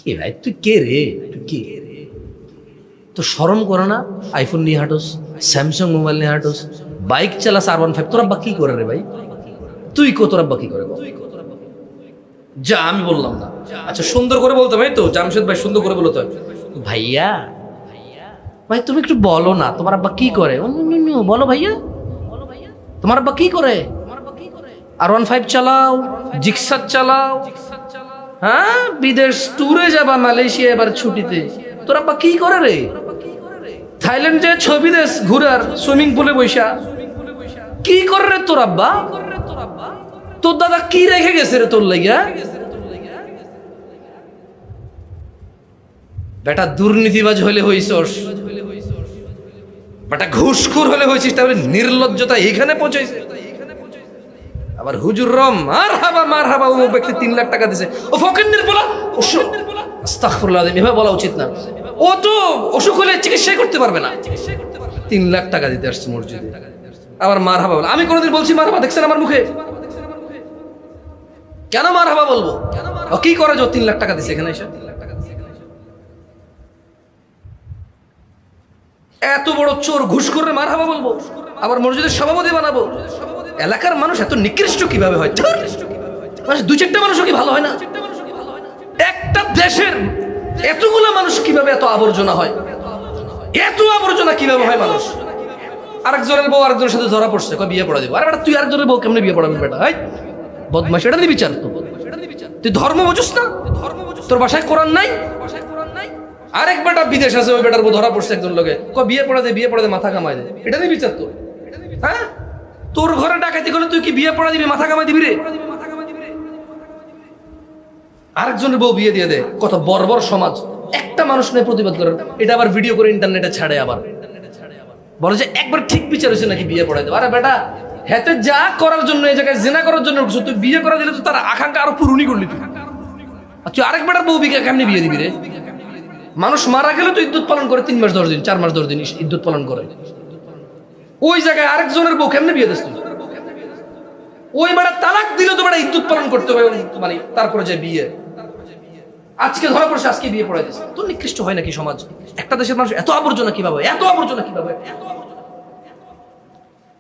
কি ভাই তুই কে রে, তুই কে? তো শরম করে না? আইফোন নিয়ে হাঁটোস, স্যামসাং মোবাইল নিয়ে হাঁটোস, বাইক চালাস R15। তোর আব্বা কি করে রে ভাই? তুই কো, তোর আব্বা কি করে বল? যা, আমি বললাম না। আচ্ছা সুন্দর করে বলতে ভাই, তো জামশেদ ভাই সুন্দর করে বলতে হয়। ভাইয়া ভাই তুমি একটু বলো না তোমার আব্বা কি করে? বলো ভাইয়া, তোমার আব্বা কি করে? R15 চালাও, জিক্সার চালাও, হ্যাঁ বিদেশ ট্যুরে যাবা, মালয়েশিয়া এবার ছুটিতে। তোর আব্বা কি করে রে? থাইল্যান্ড যে ছবি দেশ ঘুরার, সুইমিং পুলে বৈশা কি করে রে তোর আব্বা? তোর দাদা কি রেখে গেছে রে তোর লাগিয়া? বেটা দুর্নীতিবাজ হলে হইছস, বেটা ঘুষখোর হলে হয়েছিস, তাহলে নির্লজ্জতা এইখানে পৌঁছাইছে। আবার হুজুর রম মার হাবা, ও ব্যক্তি 3 লাখ টাকা দিছে, ও ফকিন্নির বলা, আস্তাগফিরুল্লাহ, এভাবে বলা উচিত না। ও তো অসুখ হলে চিকিৎসা করতে পারবে না, 3 লাখ টাকা দিতে আসছে মসজিদে, আবার মার হাবা বলা। আমি কোনোদিন বলছি মার হাবা? দেখছেন আমার মুখে? কেন মার হাবা বলবো? ও কি করে যে 3 লাখ টাকা দিছে এখানে এসে? এত বড় চোর ঘুষখোরের মার হাবা বলবো, আবার মসজিদের সভাপতি বানাবো? এলাকার মানুষ এত নিকৃষ্ট কিভাবে হয়? 2-4টা মানুষও কি ভালো হয় না? একটা দেশের এতগুলো মানুষ কিভাবে এত আবর্জনা হয়? এত আবর্জনা কিভাবে হয় মানুষ? আরেকজনের বউ আরেকজনের সাথে ধরা পড়ছে, কয় বিয়ে পড়া দিব। আরে বেটা তুই আরেকজনের বউ কেমনে বিয়ে পড়াবি বেটা? হাই বদমাশ, এটা নিয়ে বিচার তো? তুই ধর্ম বুঝিস না? তোর বাসায় কোরআন নাই? আরেক বেটা বিদেশ আছে, ওই বেটার বউ ধরা পড়ছে একজন লোকে, কয় বিয়ে পড়া দে, মাথা কামাই দে। এটা নিয়ে বিচার তো? হ্যাঁ, তোর ঘরে ডাকাতি করলে তুই কি বিয়ে পড়া দিবি, মাথা কামাই দিবি রে? আরেকজনের বউ বিয়ে দিয়ে দে। কত বর্বর সমাজ! একটা মানুষ নেই প্রতিবাদ করার। এটা আবার ভিডিও করে ইন্টারনেটে ছাড়ে, আবার বলে যে একবার ঠিক বিচার হয়েছে নাকি বিয়ে পড়াই দেবো। আরে বেটা, হেতে যা করার জন্য, এই জায়গায় জিনা করার জন্য উঠছো, তুই বিয়ে করা দিলে তো তার আকাঙ্ক্ষা আরো পূরণই করলি তুই। আর তুই আরেক বেটার বউ বিকে কেমনি বিয়ে দিবি রে? মানুষ মারা গেলে তো ইদ্যুৎ পালন করে 3 মাস 10 দিন, 4 মাস 10 দিন ইদ্যুৎ পালন করে। ওই জায়গায় আরেকজনের বউ কেমনে বিয়ে দিস তুই? ওই বেটা তালাক দিলে তো বেটা ইদ্যুৎ পালন করতে হবে, মানে তারপরে যে বিয়ে। আজকে ধরা পড়ছে, আজকে বিয়ে পড়াই দিচ্ছে। তো নিকৃষ্ট হয় নাকি সমাজ? একটা দেশের মানুষ এত আবর্জনা কিভাবে, এত আবর্জনা কিভাবে?